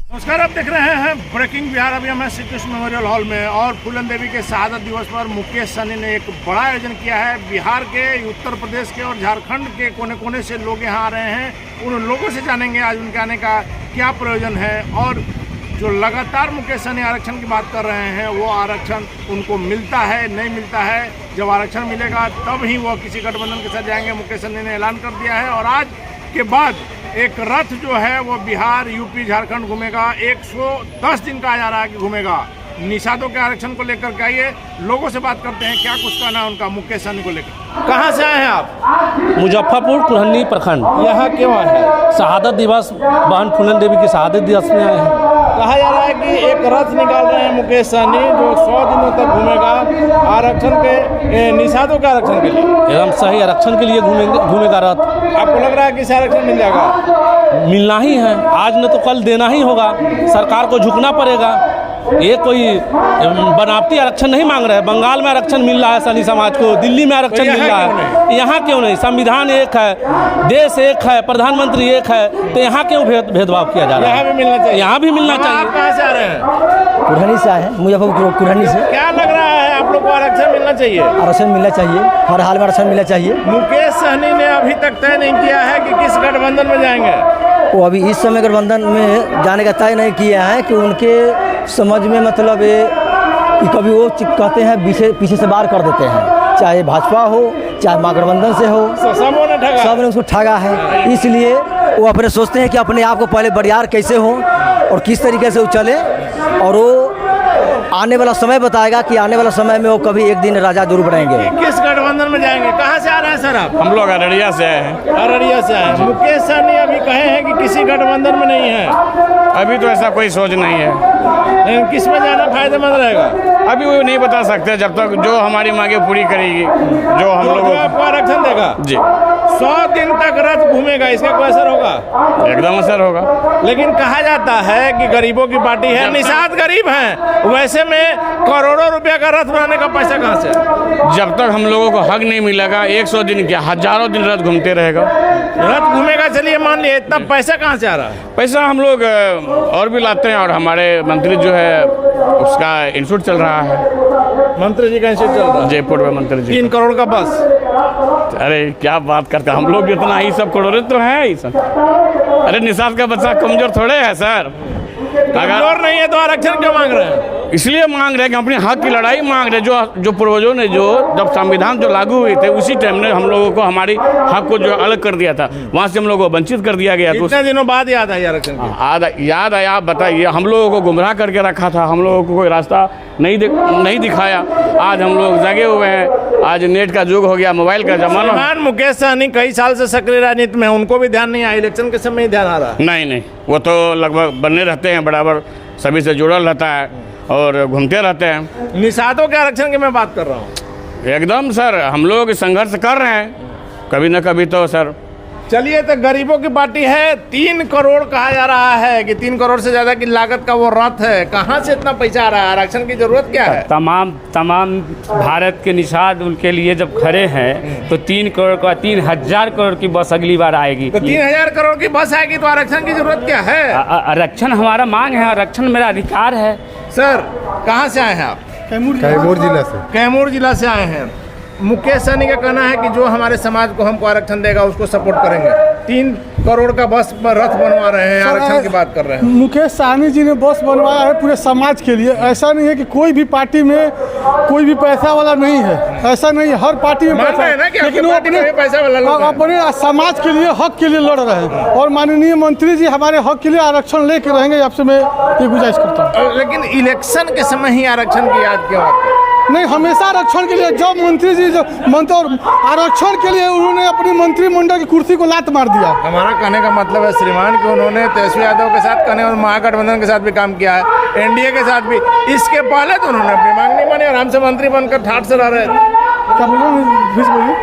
नमस्कार, आप देख रहे हैं ब्रेकिंग बिहार। अभी हम श्री कृष्ण मेमोरियल हॉल में और फूलन देवी के शहादत दिवस पर मुकेश सहनी ने एक बड़ा आयोजन किया है। बिहार के, उत्तर प्रदेश के और झारखंड के कोने कोने से लोग यहाँ आ रहे हैं। उन लोगों से जानेंगे आज उनके आने का क्या प्रयोजन है और जो लगातार मुकेश सहनी आरक्षण की बात कर रहे हैं वो आरक्षण उनको मिलता है नहीं मिलता है। जब आरक्षण मिलेगा तब ही वो किसी गठबंधन के साथ जाएंगे। मुकेश सहनी ने ऐलान कर दिया है और आज के बाद एक रथ जो है वो बिहार, यूपी, झारखंड घूमेगा। 110 दिन का आ रहा है कि घूमेगा। निषादों के आरक्षण को लेकर के आइए, लोगों से बात करते हैं क्या कुछ कहना है उनका मुकेश सहनी को लेकर। कहाँ से आए हैं आप? मुजफ्फरपुर कुरहनी प्रखंड। यहाँ क्यों आए हैं? शहादत दिवस, बहन फूलन देवी की शहादत दिवस में आए हैं। कहा जा रहा है कि एक रथ निकाल रहे हैं मुकेश सहनी जो 100 दिनों तक घूमेगा आरक्षण के, निषादों के आरक्षण के लिए। एकदम सही, आरक्षण के लिए घूमेगा रथ। आपको लग रहा है कि आरक्षण मिल जाएगा? मिलना ही है, आज न तो कल देना ही होगा। सरकार को झुकना पड़ेगा। ये कोई बनावटी आरक्षण नहीं मांग रहे हैं। बंगाल में आरक्षण मिल रहा है सहनी समाज को, दिल्ली में आरक्षण मिल रहा है, यहाँ क्यों नहीं? संविधान एक है, देश एक है, प्रधानमंत्री एक है, तो यहाँ क्यों भेदभाव किया जा रहा है? यहाँ भी मिलना चाहिए। यहाँ भी मिलना चाहिए। आप कहाँ से आ रहे हैं? कुरहनी से आए हैं, मुजफ्फरपुर कुरहनी से। क्या लग रहा है आप लोग को आरक्षण मिलना चाहिए? आरक्षण मिलना चाहिए, हर हाल में आरक्षण मिलना चाहिए। मुकेश सहनी ने अभी तक तय नहीं किया है कि किस गठबंधन में जाएंगे। वो अभी इस समय गठबंधन में जाने का तय नहीं किया है कि उनके समझ में मतलब ये कि कभी वो कहते हैं पीछे से बाहर कर देते हैं, चाहे भाजपा हो चाहे महागठबंधन से हो, सब ने उसको ठगा है। इसलिए वो अपने सोचते हैं कि अपने आप को पहले बरियार कैसे हो और किस तरीके से वो चले, और वो आने वाला समय बताएगा कि आने वाला समय में वो कभी एक दिन राजा जरूर बनेंगे। किस गठबंधन में जाएंगे? कहाँ से आ रहे हैं सर आप? हम लोग अररिया से आए हैं। अररिया से आए हैं। मुकेश सहनी अभी कहे हैं कि किसी गठबंधन में नहीं है। अभी तो ऐसा कोई सोच नहीं है, लेकिन किस में जाना फायदेमंद रहेगा अभी वो नहीं बता सकते जब तक जो हमारी मांगे पूरी करेगी, जो हम लोग आपको आरक्षण देगा जी। 100 दिन तक रथ घूमेगा, इसका कोई असर होगा? एकदम असर होगा। लेकिन कहा जाता है कि गरीबों की पार्टी है, निषाद गरीब हैं, वैसे में करोड़ों रुपया का रथ बनाने का पैसा कहाँ से? जब तक हम लोगों को हक नहीं मिलेगा 100 दिन क्या, हजारों दिन रथ घूमते रहेगा। रथ घूमेगा, चलिए मान लिए, इतना पैसा कहाँ से आ रहा है? पैसा हम लोग और भी लाते हैं, और हमारे मंत्री जो है उसका इंस्टीट्यूट चल रहा है। मंत्री जी का इंस्टीट्यूट चल रहा है जयपुर में मंत्री जी। 3 करोड़ का बस। अरे क्या बात करते हैं हम लोग, इतना ही सब करोड़ तो है ही सर। अरे निषाद का बच्चा कमजोर थोड़े है सर। कमजोर नहीं है तो आरक्षण क्यों मांग रहे हैं? इसलिए मांग रहे हैं कि अपने हक की लड़ाई मांग रहे हैं। जो पूर्वजों ने जो जब संविधान जो लागू हुए थे उसी टाइम ने हम लोगों को हमारी हक को जो अलग कर दिया था, वहाँ से हम लोगों को वंचित कर दिया गया। कितने दिनों बाद याद आई आरक्षण की? याद आया? आप बताइए। हम लोगों को गुमराह करके रखा था, हम लोगों को कोई रास्ता नहीं दिखाया। आज हम लोग जगे हुए हैं। आज नेट का युग हो गया, मोबाइल का जमाना। मुकेश सहनी कई साल से सक्रिय राजनीति में, उनको भी ध्यान नहीं आया, इलेक्शन के समय ही ध्यान आ रहा है? नहीं, वो तो लगभग बने रहते हैं, बराबर सभी से जुड़ल रहता है और घूमते रहते हैं। निषादों के आरक्षण की मैं बात कर रहा हूँ। एकदम सर, हम लोग संघर्ष कर रहे हैं कभी न कभी तो सर। चलिए, तो गरीबों की पार्टी है। 3 करोड़ कहा जा रहा है कि 3 करोड़ से ज्यादा की लागत का वो रथ है। कहाँ से इतना पैसा आ रहा है? आरक्षण की जरूरत क्या है? तमाम भारत के निषाद उनके लिए जब खड़े हैं तो 3 करोड़ का 3000 करोड़ की बस अगली बार आएगी। तो 3000 करोड़ की बस आएगी तो आरक्षण की जरूरत क्या है? आरक्षण हमारा मांग है, आरक्षण मेरा अधिकार है। सर, कहाँ से आए हैं आप? कैमूर जिला से। कैमूर जिला से आए हैं। मुकेश सहनी का कहना है कि जो हमारे समाज को हमको आरक्षण देगा उसको सपोर्ट करेंगे। 3 करोड़ का बस पर रथ बनवा रहे हैं, आरक्षण की बात कर रहे हैं। मुकेश सहनी जी ने बस बनवाया है पूरे समाज के लिए। ऐसा नहीं है कि कोई भी पार्टी में कोई भी पैसा वाला नहीं है, ऐसा नहीं है। हर पार्टी में पैसा है, लेकिन वो अपने समाज के लिए, हक के लिए लड़ रहे हैं। और माननीय मंत्री जी हमारे हक के लिए आरक्षण लेके रहेंगे। आपसे मैं ये गुजारिश करता हूँ। लेकिन इलेक्शन के समय ही आरक्षण की याद क्यों आती है? नहीं, हमेशा आरक्षण के लिए जो मंत्री जी आरक्षण के लिए उन्होंने अपनी मंत्रिमंडल की कुर्सी को लात मार दिया। हमारा कहने का मतलब है श्रीमान कि उन्होंने तेजस्वी यादव के साथ कहने और महागठबंधन के साथ भी काम किया है, एनडीए के साथ भी। इसके पहले तो उन्होंने अपनी मांग नहीं मानी, आराम से मंत्री बनकर ठाठ से रह रहे थे। क्या बोलिए?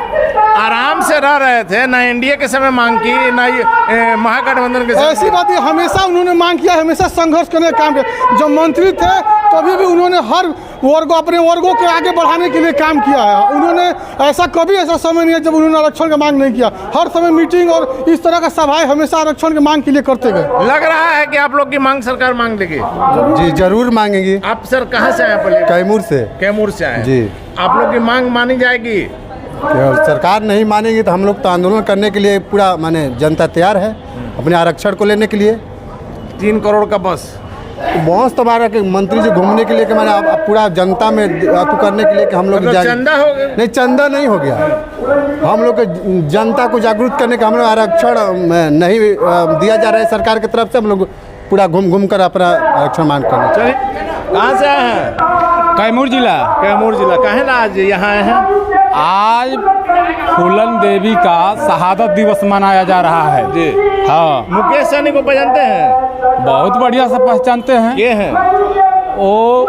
आराम से रह रहे थे, ना एनडीए के समय मांग की, ना महागठबंधन के समय। ऐसी बात है, हमेशा उन्होंने मांग किया, हमेशा संघर्ष करने का काम किया। जब मंत्री थे कभी भी उन्होंने हर अपने वर्गों के आगे बढ़ाने के लिए काम किया है। उन्होंने ऐसा समय नहीं है जब उन्होंने आरक्षण की मांग नहीं किया। हर समय मीटिंग और इस तरह का सभाएं हमेशा आरक्षण की मांग के लिए करते गए। लग रहा है कि आप लोग की मांग सरकार मांग लेगी। जी जरूर मांगेंगी। आप सर कहाँ से आए पहले? कैमूर से आए जी। आप लोग की मांग मानी जाएगी? सरकार नहीं मानेगी तो हम लोग तो आंदोलन करने के लिए पूरा माने जनता तैयार है अपने आरक्षण को लेने के लिए। 3 करोड़ का बस बहुत तबारा के मंत्री जी घूमने के लिए कि मैंने अब पूरा जनता में करने के लिए कि हम लोग चंदा हो गया? नहीं, चंदा नहीं हो गया। हम लोग जनता को जागरूक करने का हम लोग आरक्षण नहीं दिया जा रहा है सरकार की तरफ से। हम लोग पूरा घूम कर अपना आरक्षण मांग करना। चलिए, कहाँ से आए हैं? कैमूर जिला। कैमूर जिला। कहे ना आज यहाँ आए हैं? आज फूलन देवी का शहादत दिवस मनाया जा रहा है जी। हाँ, मुकेश सहनी को पहचानते हैं? बहुत बढ़िया से पहचानते हैं। ये हैं वो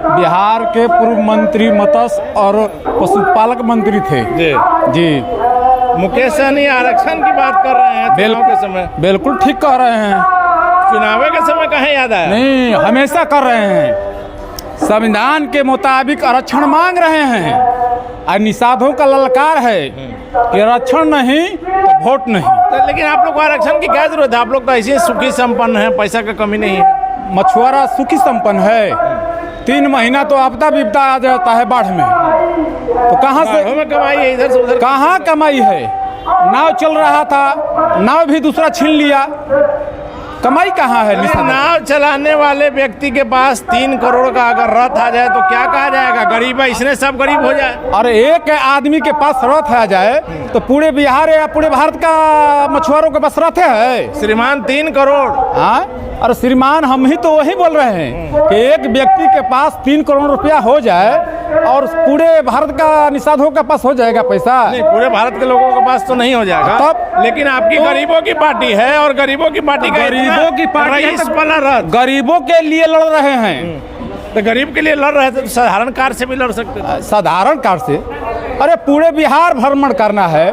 बिहार के पूर्व मंत्री मत्स्य और पशुपालक मंत्री थे जी। जी। मुकेश सहनी आरक्षण की बात कर रहे हैं चुनाव के समय। बिल्कुल ठीक कह रहे हैं। चुनाव के समय कहे याद आया? नहीं, हमेशा कर रहे हैं। संविधान के मुताबिक आरक्षण मांग रहे हैं और निषादों का ललकार है कि आरक्षण नहीं तो वोट नहीं। तो लेकिन आप लोग को आरक्षण की क्या जरूरत है? आप लोग तो ऐसे सुखी संपन्न हैं, पैसा का कमी नहीं है। मछुआरा सुखी संपन्न है। 3 महीना तो आपदा विपदा आ जाता है बाढ़ में, तो कहाँ से में कमाई है? इधर से उधर कहाँ कमाई है? नाव चल रहा था, नाव भी दूसरा छीन लिया, कमाई कहाँ है? नाव चलाने वाले व्यक्ति के पास 3 करोड़ का अगर रथ आ जाए तो क्या कहा जाएगा? गरीब है, इसने सब गरीब हो जाए। और एक आदमी के पास रथ आ जाए तो पूरे बिहार या पूरे भारत का मछुआरों के पास रथ है। श्रीमान 3 करोड़। हाँ, और श्रीमान हम ही तो वही बोल रहे हैं कि एक व्यक्ति के पास 3 करोड़ रुपया हो जाए और पूरे भारत का निषादों के पास हो जाएगा पैसा। नहीं, पूरे भारत के लोगों के पास तो नहीं हो जाएगा तब। लेकिन आपकी गरीबों की पार्टी है और गरीबों की पार्टी का गरीबों की पार्टी है रईस तो वाला रथ गरीबों के लिए लड़ रहे हैं। तो गरीब के लिए लड़ रहे थे तो साधारण कार से भी लड़ सकते थे। साधारण कार से? अरे पूरे बिहार भ्रमण करना है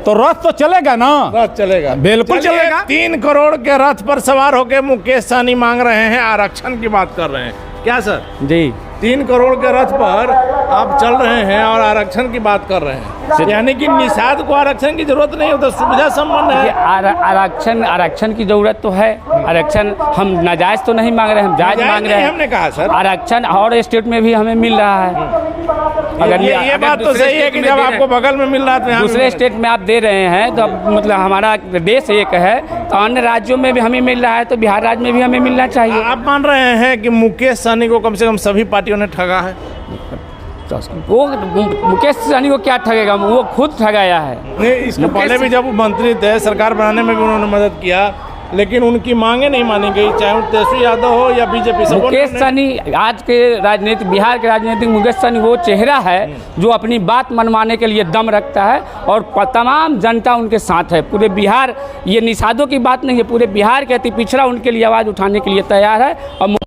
तो रथ तो चलेगा ना। रथ चलेगा, बिल्कुल चलेगा। 3 करोड़ के रथ पर सवार होकर मुकेश सहनी मांग रहे हैं, आरक्षण की बात कर रहे हैं। क्या सर? जी। 3 करोड़ के रथ पर आप चल रहे हैं और आरक्षण की बात कर रहे हैं, यानी कि निषाद को आरक्षण की जरूरत नहीं होता, सुविधा संपन्न है। आरक्षण की जरूरत तो है। आरक्षण हम नाजायज तो नहीं मांग रहे हैं, हम जायज मांग रहे हैं। हमने कहा सर आरक्षण और स्टेट में भी हमें मिल रहा है। अगर ये बात तो सही है कि जब आपको बगल में मिल रहा है तो दूसरे स्टेट में आप दे रहे हैं तो मतलब हमारा देश एक है तो अन्य राज्यों में भी हमें मिल रहा है तो बिहार राज्य में भी हमें मिलना चाहिए। आप मान रहे हैं कि मुकेश सहनी को कम से कम सभी पार्टियों ने ठगा है? वो मुकेश सहनी को क्या ठगेगा, वो खुद ठगाया है। नहीं, इसके पहले भी जब वो मंत्री थे सरकार बनाने में भी उन्होंने मदद किया, लेकिन उनकी मांगे नहीं मानी गई, चाहे वो तेजस्वी यादव हो या बीजेपी। मुकेश सहनी आज के राजनीति, बिहार के राजनीतिक मुकेश सहनी वो चेहरा है जो अपनी बात मनवाने के लिए दम रखता है और तमाम जनता उनके साथ है। पूरे बिहार, ये निषादों की बात नहीं है, पूरे बिहार के अति पिछड़ा उनके लिए आवाज़ उठाने के लिए तैयार है और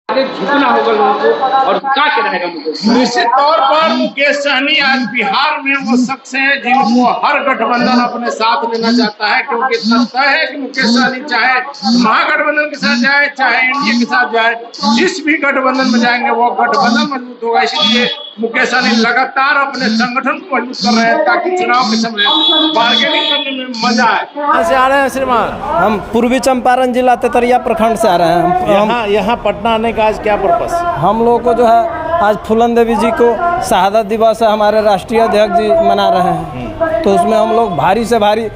झुकना होगा लोगों को और क्या रहेगा। निश्चित तौर पर मुकेश सहनी आज बिहार में वो शख्स है जिनको हर गठबंधन अपने साथ लेना चाहता है, क्योंकि तय है कि मुकेश सहनी चाहे महागठबंधन के साथ जाए चाहे एनडीए के साथ जाए, जिस भी गठबंधन में जाएंगे वो गठबंधन मजबूत होगा। इसलिए मुकेश सहनी लगातार अपने संगठन को मजबूत कर रहे हैं ताकि चुनाव के समय बार्गेनिंग करने में मजा आए। कहाँ से आ रहे हैं श्रीमान? हम पूर्वी चंपारण जिला तेतरिया प्रखंड से आ रहे हैं। यहाँ पटना आने का आज क्या पर्पस? हम लोग को जो है आज फूलन देवी जी को शहादत दिवस है, हमारे राष्ट्रीय अध्यक्ष जी मना रहे हैं, तो उसमें हम लोग भारी से भारी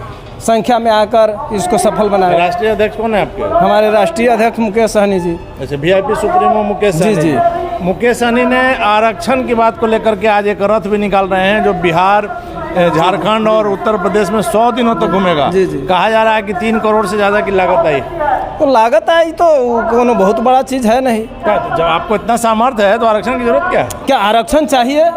संख्या में आकर इसको सफल बनाए। राष्ट्रीय अध्यक्ष कौन है आपके? हमारे राष्ट्रीय अध्यक्ष मुकेश सहनी जी। अच्छा, वीआईपी सुप्रीमो मुकेश सहनी जी। मुकेश सहनी ने आरक्षण की बात को लेकर के आज एक रथ भी निकाल रहे हैं जो बिहार, झारखंड और उत्तर प्रदेश में 100 दिनों तक घूमेगा। जी। कहा जा रहा है कि 3 करोड़ से ज्यादा की लागत आई। तो लागत आई तो कोनो बहुत बड़ा चीज़ है नहीं। जब आपको इतना सामर्थ्य है तो आरक्षण की जरूरत क्या है? क्या आरक्षण चाहिए?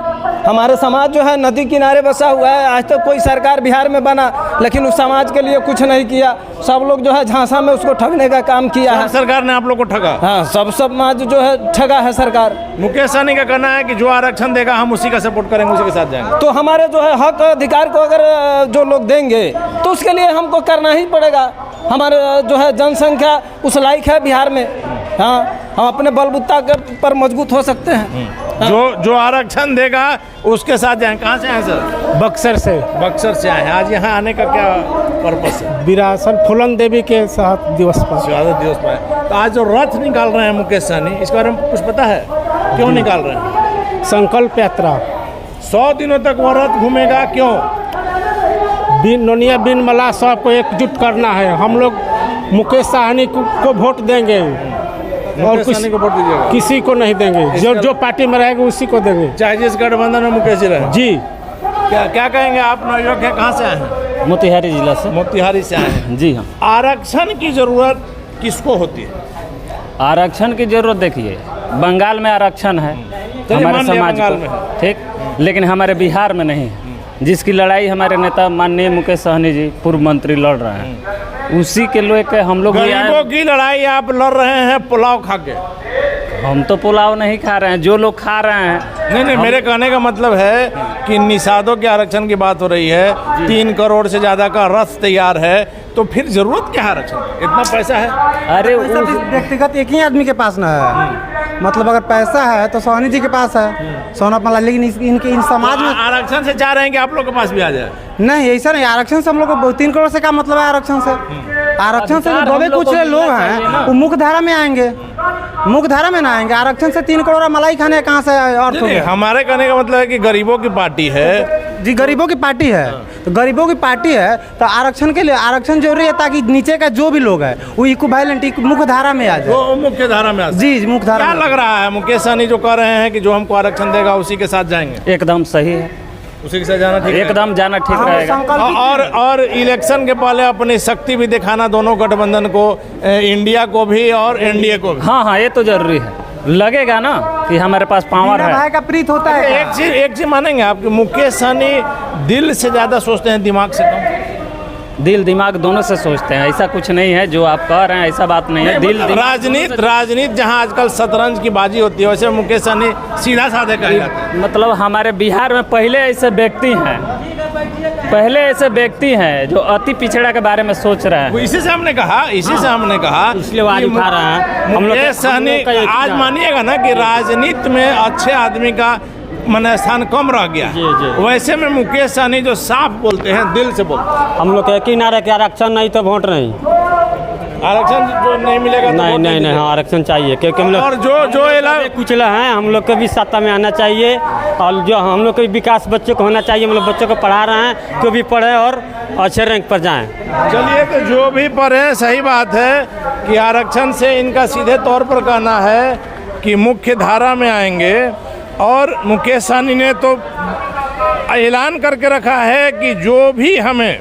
हमारे समाज जो है नदी किनारे बसा हुआ है, आज तक कोई सरकार बिहार में बना लेकिन उस समाज के लिए कुछ नहीं किया। सब लोग जो है झांसा में उसको ठगने का काम किया है। सरकार ने आप लोग को ठगा? हाँ, सब समाज जो है ठगा है सरकार। मुकेश सहनी का कहना है कि जो आरक्षण देगा हम उसी का सपोर्ट करेंगे, उसी के साथ जाएंगे। तो हमारे जो है हक अधिकार को अगर जो लोग देंगे तो उसके लिए हमको करना ही पड़ेगा। हमारे जो है जनसंख्या उस लायक है बिहार में। हाँ, हम अपने बलबूता के पर मजबूत हो सकते हैं। जो आरक्षण देगा उसके साथ जाएं। कहाँ से आए सर? बक्सर से बक्सर से आए हैं। आज यहाँ आने का क्या पर्पस है? विरासत फूलन देवी के शहादत दिवस पर। शहादत दिवस पर है। तो आज जो रथ निकाल रहे हैं मुकेश सहनी, इसके बारे में कुछ पता है? क्यों निकाल रहे हैं? संकल्प यात्रा 100 दिनों तक वो रथ घूमेगा, क्यों? नोनिया बिन मला सबको एकजुट करना है। हम लोग मुकेश सहनी को वोट देंगे और सहनी को वोट दीजिएगा? किसी को नहीं देंगे। जो पार्टी में रहेगा उसी को देंगे, चाहे जिस गठबंधन में मुकेश जी रहे। जी। क्या कहेंगे आप? नवयुवक है, कहाँ से आए हैं? मोतिहारी जिला से। मोतिहारी से आए हैं। जी हाँ। आरक्षण की जरूरत किसको होती है? आरक्षण की जरूरत देखिए, बंगाल में आरक्षण है हमारे समाज बंगाल में को, ठीक, लेकिन हमारे बिहार में नहीं है। जिसकी लड़ाई हमारे नेता माननीय मुकेश सहनी जी पूर्व मंत्री लड़ रहे हैं, उसी के लोग हम लोग गरीबों की लड़ाई आप लड़ रहे हैं पुलाव खा के। हम तो पुलाव नहीं खा रहे हैं, जो लोग खा रहे हैं। नहीं, मेरे कहने का मतलब है कि निषादों के आरक्षण की बात हो रही है। 3 करोड़ से ज़्यादा का रथ तैयार है, तो फिर जरूरत क्या है आरक्षण? इतना पैसा है। अरे व्यक्तिगत एक ही आदमी के पास ना है, मतलब अगर पैसा है तो सहनी जी के पास है, सोना मला, लेकिन इनके इन समाज में आरक्षण से चाह रहे हैं कि आप लोग के पास भी आ जाए। नहीं, ऐसा नहीं। आरक्षण से हम लोग को 3 करोड़ से क्या मतलब है? आरक्षण से जो दबे कुचले लोग हैं वो मुख्य धारा में आएंगे, मुख्य धारा में ना आएंगे। आरक्षण से 3 करोड़ मलाई खाने कहाँ से अर्थ होगा? हमारे कहने का मतलब है कि गरीबों की पार्टी है। जी, गरीबों की पार्टी है, तो गरीबों की पार्टी है तो आरक्षण के लिए आरक्षण जरूरी है, ताकि नीचे का जो भी लोग है वो इक्विवेलेंट मुख्य धारा में आ जाए। वो मुख्य धारा में आ जाए। जी, मुख्य धारा। क्या लग रहा है मुकेश सहनी जो कह रहे हैं कि जो हमको आरक्षण देगा उसी के साथ जाएंगे? एकदम सही है, उसी के साथ जाना ठीक है? एकदम जाना ठीक रहेगा। और इलेक्शन के पहले अपनी शक्ति भी दिखाना दोनों गठबंधन को, इंडिया को भी और एनडीए को भी। हाँ, ये तो जरूरी है। लगेगा ना कि हमारे पास पावर है। भाई का प्रीत होता है। एक चीज मानेंगे आप कि मुकेश सहनी दिल से ज्यादा सोचते हैं दिमाग से कम? दिल दिमाग दोनों से सोचते हैं, ऐसा कुछ नहीं है जो आप कह रहे हैं, ऐसा बात नहीं है। दिल राजनीति जहां आजकल शतरंज की बाजी होती है, वैसे मुकेश सहनी सीधा साधे कहे जाते हैं। मतलब हमारे बिहार में पहले ऐसे व्यक्ति हैं जो अति पिछड़ा के बारे में सोच रहे हैं। इसी से हमने कहा इसलिए वो आज उठा रहे हैं। हम लोग मुकेश सहनी आज मानिएगा ना कि राजनीति में अच्छे आदमी का मन स्थान कम रह गया। वैसे में मुकेश सहनी जो साफ बोलते हैं, दिल से बोलते हैं। हम लोग एक ही नारा कि आरक्षण नहीं तो वोट नहीं। आरक्षण जो नहीं मिलेगा तो नहीं, हाँ, आरक्षण चाहिए, क्योंकि हम लोग और जो कुचला हैं, हम लोग को भी सत्ता में आना चाहिए, और जो हम लोग का भी विकास बच्चों को होना चाहिए। हम लोग बच्चों को पढ़ा रहे हैं, तो भी पढ़े और अच्छे रैंक पर जाएं। चलिए, तो जो भी पढ़े, सही बात है कि आरक्षण से इनका सीधे तौर पर कहना है कि मुख्य धारा में आएंगे। और मुकेश सहनी ने तो ऐलान करके रखा है कि जो भी हमें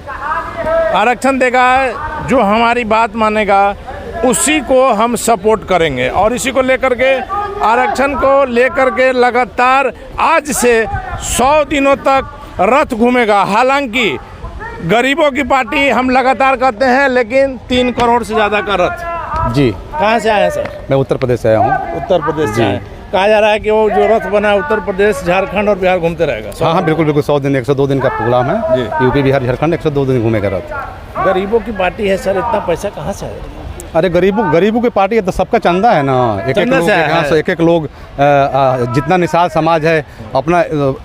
आरक्षण देगा, जो हमारी बात मानेगा, उसी को हम सपोर्ट करेंगे। और इसी को लेकर के, आरक्षण को लेकर के लगातार आज से 100 दिनों तक रथ घूमेगा। हालांकि गरीबों की पार्टी हम लगातार कहते हैं, लेकिन 3 करोड़ से ज़्यादा का रथ। जी। कहाँ से आए हैं सर? मैं उत्तर प्रदेश से आया हूँ। उत्तर प्रदेश से आए। कहा जा रहा है कि वो जो रथ बना है उत्तर प्रदेश, झारखंड और बिहार घूमते रहेगा। हाँ, बिल्कुल 100 दिन 102 दिन का प्रोग्राम है। यूपी, बिहार, झारखंड 102 दिन घूमेगा रथ। गरीबों की पार्टी है सर, इतना पैसा कहाँ से आएगा? अरे गरीबों की पार्टी है तो सबका चंदा है ना। एक लोग जितना निषाद समाज है अपना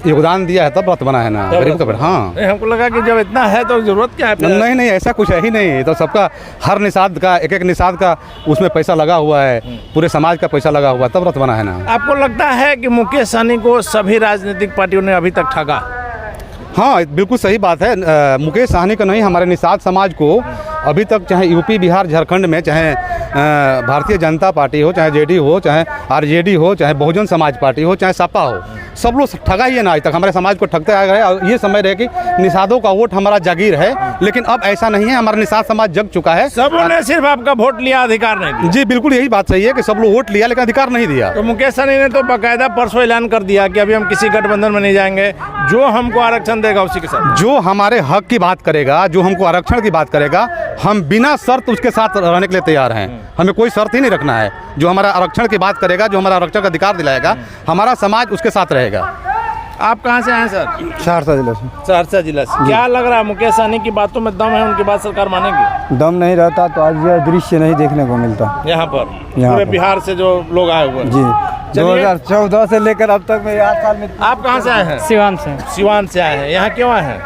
योगदान दिया है, तब रथ बना है ना गरीब का। हाँ, हमको लगा कि जब इतना है तो जरूरत क्या है? नहीं, ऐसा कुछ है ही नहीं। तो सबका, हर निषाद का, एक निषाद का उसमें पैसा लगा हुआ है, पूरे समाज का पैसा लगा हुआ है, तब रथ बना है ना। आपको लगता है कि मुकेश सहनी को सभी राजनीतिक पार्टियों ने अभी तक ठगा? हाँ, बिल्कुल सही बात है। मुकेश सहनी का नहीं, हमारे निषाद समाज को अभी तक, चाहे यूपी, बिहार, झारखंड में, चाहे भारतीय जनता पार्टी हो, चाहे जेडीयू हो, चाहे आरजेडी हो, चाहे बहुजन समाज पार्टी हो, चाहे सपा हो, सब लोग ठगा ही है ना। आज तक हमारे समाज को ठगते आ गए। और ये समझ रहे कि निषादों का वोट हमारा जागीर है, लेकिन अब ऐसा नहीं है। हमारा निषाद समाज जग चुका है। सबों ने सिर्फ आपका वोट लिया, अधिकार नहीं दिया। जी, बिल्कुल यही बात सही है कि सब लोग वोट लिया, लेकिन अधिकार नहीं दिया। तो मुकेश सहनी ने तो बाकायदा परसों ऐलान कर दिया कि अभी हम किसी गठबंधन में नहीं जाएंगे, जो हमको आरक्षण देगा उसी के साथ। जो हमारे हक की बात करेगा, जो हमको आरक्षण की बात करेगा, हम बिना शर्त उसके साथ रहने के लिए तैयार हैं। हमें कोई शर्त ही नहीं रखना है। जो हमारा आरक्षण की बात करेगा, जो हमारा आरक्षण का अधिकार दिलाएगा, हमारा समाज उसके साथ रहेगा। आप कहाँ से आए सर? सहरसा जिले से। सहरसा जिला से। क्या लग रहा है, मुकेश सहनी की बातों में दम है, उनकी बात सरकार मानेगी? दम नहीं रहता तो आज यह दृश्य नहीं देखने को मिलता यहाँ पर पूरे बिहार से जो लोग आए हुए हैं। जी। 2014 से लेकर अब तक में 8 साल में। आप कहाँ से आए हैं? सिवान से सिवान से आए हैं। यहाँ क्यों आए हैं?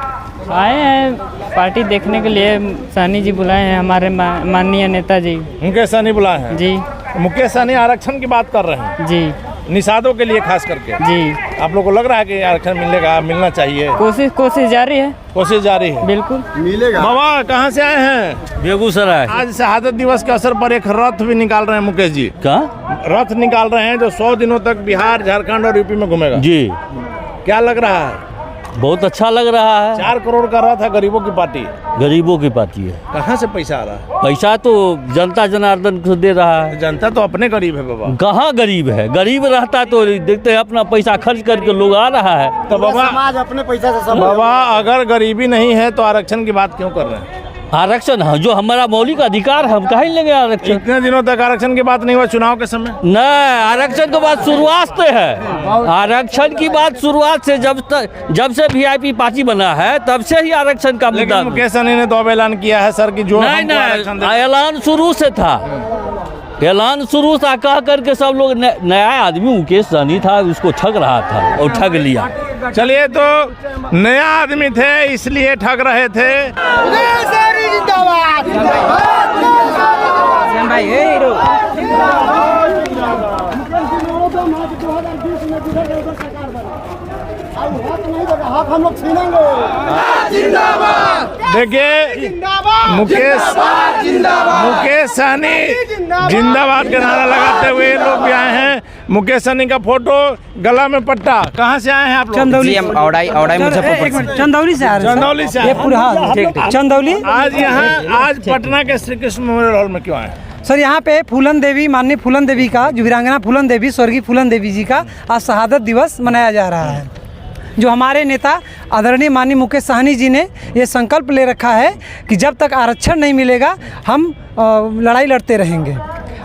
आए हैं पार्टी देखने के लिए। सहनी जी बुलाए हैं हमारे माननीय नेता जी। मुकेश सहनी बुलाए हैं जी। मुकेश सहनी आरक्षण की बात कर रहे हैं जी निषादों के लिए खास करके। जी। आप लोग को लग रहा है कि आरक्षण मिलना चाहिए? कोशिश जारी है। कोशिश जारी है। बिल्कुल मिलेगा। बाबा कहाँ से आए हैं? बेगूसराय। आज शहादत दिवस के अवसर पर एक रथ भी निकाल रहे हैं मुकेश जी। क्या? रथ निकाल रहे हैं जो 100 दिनों तक बिहार, झारखंड और यूपी में घूमेगा। जी, क्या लग रहा है? बहुत अच्छा लग रहा है। 4 करोड़ का रथ है, गरीबों की पार्टी। गरीबों की पार्टी है। कहाँ से पैसा आ रहा है? पैसा तो जनता जनार्दन को दे रहा है। जनता तो अपने गरीब है बाबा। कहाँ गरीब है? गरीब रहता तो देखते हैं अपना पैसा खर्च करके लोग आ रहा है। तो बाबा समाज अपने पैसा से बाबा अगर गरीबी नहीं है तो आरक्षण की बात क्यों कर रहे हैं? आरक्षण है जो हमारा मौलिक अधिकार है, हम कहीं लेंगे आरक्षण? इतने दिनों तक आरक्षण की बात नहीं हुआ चुनाव के समय। नहीं, आरक्षण की बात शुरुआत से है। आरक्षण की बात शुरुआत से जब से वीआईपी पार्टी बना है तब से ही आरक्षण का मुद्दा। लेकिन मुकेश सहनी ने तो अब ऐलान किया है सर कि जो नहीं, ऐलान शुरू से था। ऐलान शुरू से कह करके सब लोग नया आदमी मुकेश सहनी था, उसको ठग रहा था और ठग लिया। चलिए, तो नया आदमी थे इसलिए ठग रहे थे। हम लोग छीनेंगे। देखिए मुकेश सहनी जिंदाबाद का नारा लगाते हुए लोग भी आए हैं। मुकेश सहनी का फोटो, गला में पट्टा। कहाँ से आए हैं आप लोग? चंदौली मुजफ्फरपुर। चंदौली से आ रहे हैं। चंदौली से आए हैं। चंदौली। आज पटना के श्री कृष्ण मेमोरियल हॉल में क्यों आए? सर यहाँ पे फूलन देवी, माननीय फूलन देवी का, जो वीरांगना फूलन देवी, स्वर्गीय फूलन देवी जी का आज शहादत दिवस मनाया जा रहा है। जो हमारे नेता आदरणीय माननीय मुकेश सहनी जी ने ये संकल्प ले रखा है कि जब तक आरक्षण नहीं मिलेगा हम लड़ाई लड़ते रहेंगे।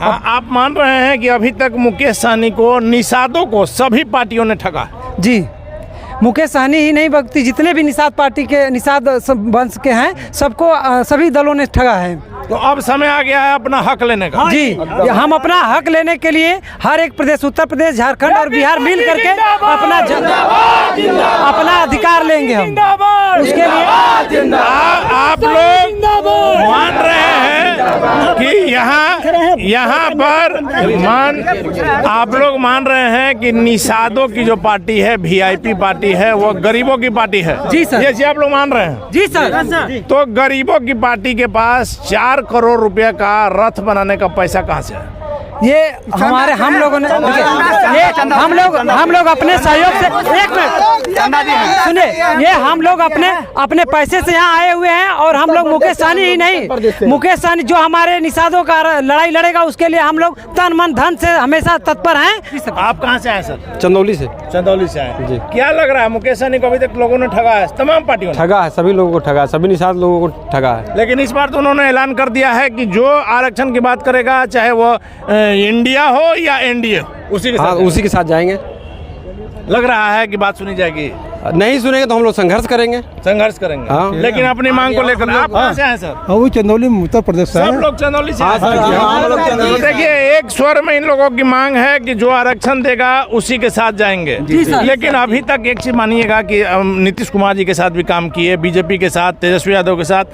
आप मान रहे हैं कि अभी तक मुकेश सहनी को, निषादों को सभी पार्टियों ने ठगा? जी, मुकेश सहनी ही नहीं बल्कि जितने भी निषाद पार्टी के, निषाद वंश के हैं, सबको सभी दलों ने ठगा है। तो अब समय आ गया है अपना हक लेने का। जी, हम अपना हक लेने के लिए हर एक प्रदेश, उत्तर प्रदेश, झारखंड और बिहार मिल करके अपना अधिकार लेंगे हम। उसके लिए आप लोग मान रहे हैं कि यहाँ पर आप लोग मान रहे हैं कि निषादों की जो पार्टी है, वीआईपी पार्टी है, वो गरीबों की पार्टी है। जी सर। ये आप लोग मान रहे हैं? जी सर। तो गरीबों की पार्टी के पास 4 करोड़ रुपए का रथ बनाने का पैसा कहाँ से है? ये हमारे हम लोगों ने ये हम लोग अपने सहयोग से, एक मिनट सुने, ये हम लोग अपने पैसे से यहाँ आए हुए हैं। और हम लोग मुकेश सहनी ही नहीं, मुकेश सहनी जो हमारे निषादों का लड़ाई लड़ेगा उसके लिए हम लोग तन मन धन से हमेशा तत्पर हैं। आप कहाँ से आए सर? चंदौली से। चंदौली से आए जी। क्या लग रहा है, मुकेश सहनी को अभी तक लोगों ने ठगा है? तमाम पार्टियों ने ठगा है, सभी लोगों को ठगा है, सभी निषाद लोगों को ठगा है। लेकिन इस बार तो उन्होंने ऐलान कर दिया है कि जो आरक्षण की बात करेगा, चाहे वो इंडिया हो या एनडीए, उसी के साथ जाएंगे। लग रहा है कि बात सुनी जाएगी। नहीं सुनेंगे तो हम लोग संघर्ष करेंगे। हाँ। लेकिन अपनी मांग को लेकर आप कहाँ से आए सर? वो चंदौली उत्तर प्रदेश से। सब लोग चंदौली से। देखिए, एक स्वर में इन लोगों की मांग है कि जो आरक्षण देगा उसी के साथ जाएंगे। लेकिन अभी तक एक चीज मानिएगा कि नीतीश कुमार जी के साथ भी काम किए, बीजेपी के साथ, तेजस्वी यादव के साथ।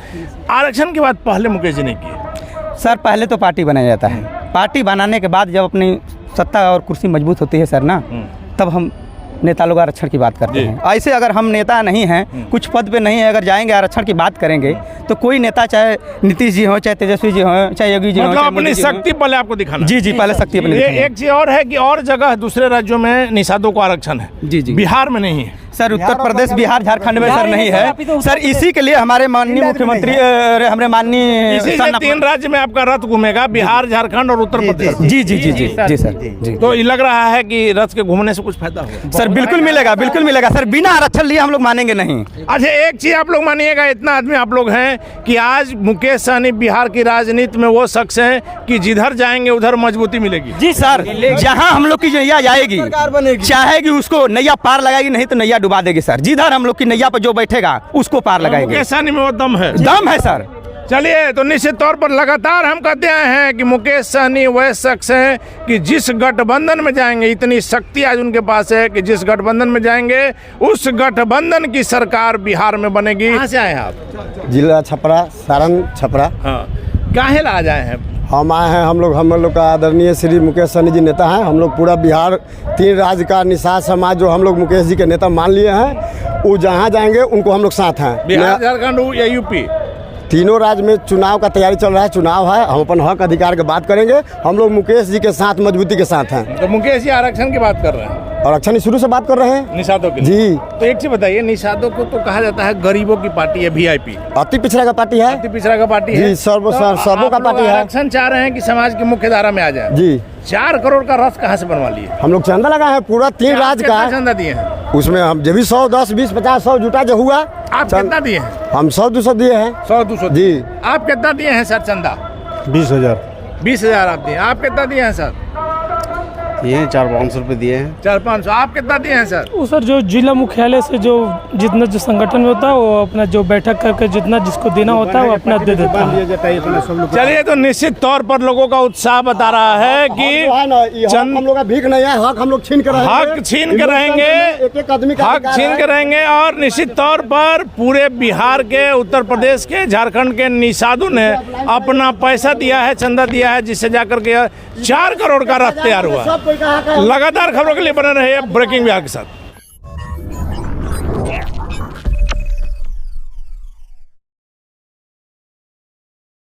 आरक्षण की बात पहले मुकेश जी ने की। सर पहले तो पार्टी बनाया जाता है, पार्टी बनाने के बाद जब अपनी सत्ता और कुर्सी मजबूत होती है सर ना, तब हम नेता लोग आरक्षण की बात करते हैं। ऐसे अगर हम नेता नहीं हैं, कुछ पद पे नहीं है, अगर जाएंगे आरक्षण की बात करेंगे तो कोई नेता, चाहे नीतीश जी हो, चाहे तेजस्वी जी हो, चाहे योगी जी हो, मतलब अपनी शक्ति पहले आपको दिखाना। जी, पहले शक्ति अपनी। एक चीज और है कि और जगह दूसरे राज्यों में निषादों को आरक्षण है। जी, बिहार में नहीं है सर। उत्तर प्रदेश, बिहार, झारखंड में सर नहीं है सर। इसी के लिए हमारे माननीय मुख्यमंत्री, हमारे माननीय 3 राज्य में आपका रथ घूमेगा, बिहार, झारखंड और उत्तर प्रदेश। जी सर। तो ये लग रहा है कि रथ के घूमने से कुछ फायदा होगा? सर बिल्कुल मिलेगा सर। बिना आरक्षण लिए हम लोग मानेंगे नहीं। अच्छा, एक चीज आप लोग मानिएगा, इतना आदमी आप लोग हैं कि आज मुकेश सहनी बिहार की राजनीति में वो शख्स हैं कि जिधर जाएंगे उधर मजबूती मिलेगी। जी सर, जहां हम लोग की नैया जाएगी, चाहेगी उसको नैया पार लगाएगी, नहीं तो नैया डुबा देगी सर। जिधर हम लोग की नैया पर जो बैठेगा उसको पार लगाएंगे। मुकेश सहनी में वो दम है। दम है सर। चलिए, तो निश्चित तौर पर लगातार हम कहते आए हैं कि मुकेश सहनी वह शख्स हैं कि जिस गठबंधन में जाएंगे, इतनी शक्ति आज उनके पास है कि जिस गठबंधन में जाएंगे उस गठबंधन की सरकार बिहार में बनेगी। कहाँ से आए हैं आप? जिला छपरा, सारण छपरा। हाँ, काहे ला जाए हैं? हम आए हैं, हम लोग का आदरणीय श्री मुकेश सहनी जी नेता हैं। हम लोग पूरा बिहार 3 राज्य का निषाद समाज जो हम लोग मुकेश जी के नेता मान लिए हैं, वो जहाँ जाएंगे उनको हम लोग साथ हैं। बिहार, झारखंड या यूपी, तीनों राज्य में चुनाव का तैयारी चल रहा है। चुनाव है, हम अपन हक अधिकार की बात करेंगे। हम लोग मुकेश जी के साथ मजबूती के साथ हैं। तो मुकेश जी आरक्षण की बात कर रहे हैं, आरक्षण शुरू से बात कर रहे हैं निषादों की जी। तो एक चीज बताइए, निषादों को तो कहा जाता है गरीबों की पार्टी है, वीआईपी, अति पिछड़ा का पार्टी है, अति पिछड़ा का पार्टी है जी, सर्वों का पार्टी है। आरक्षण चाह रहे हैं कि समाज की मुख्य धारा में आ जाए जी। 4 करोड़ का रस कहाँ से बनवा लिए? हम लोग चंदा लगा है पूरा 3 राज्य का चंदा दिए हैं, उसमें हम जब भी 100, 10, 20, 50, 100 जुटा जो हुआ। आप कितना दिए हैं? हम 100-200 दिए हैं। 100-200 जी। आप कितना दिए हैं सर चंदा? 20,000। 20,000 आप दिए। आप कितना दिए हैं सर? ये 400-500 रुपये दिए हैं। 400-500। आप कितना दिए हैं सर? वो सर जो जिला मुख्यालय से जो जितना जो संगठन में होता है वो अपना जो बैठक करके जितना जिसको देना होता है वो अपना दे देता है। चलिए, तो निश्चित तौर पर लोगों का उत्साह बता रहा है कि हम लोग का भीख नहीं है, हक हम लोग छीन कर रहेंगे। हक छीन के रहेंगे, एक आदमी का हक छीन के रहेंगे। और निश्चित तौर पर पूरे बिहार के, उत्तर प्रदेश के, झारखंड के निषादों ने अपना पैसा दिया है, चंदा दिया है, जिससे जाकर के 4 करोड़ का रथ तैयार हुआ। लगातार खबरों के लिए बने रहे ब्रेकिंग बिहार के साथ।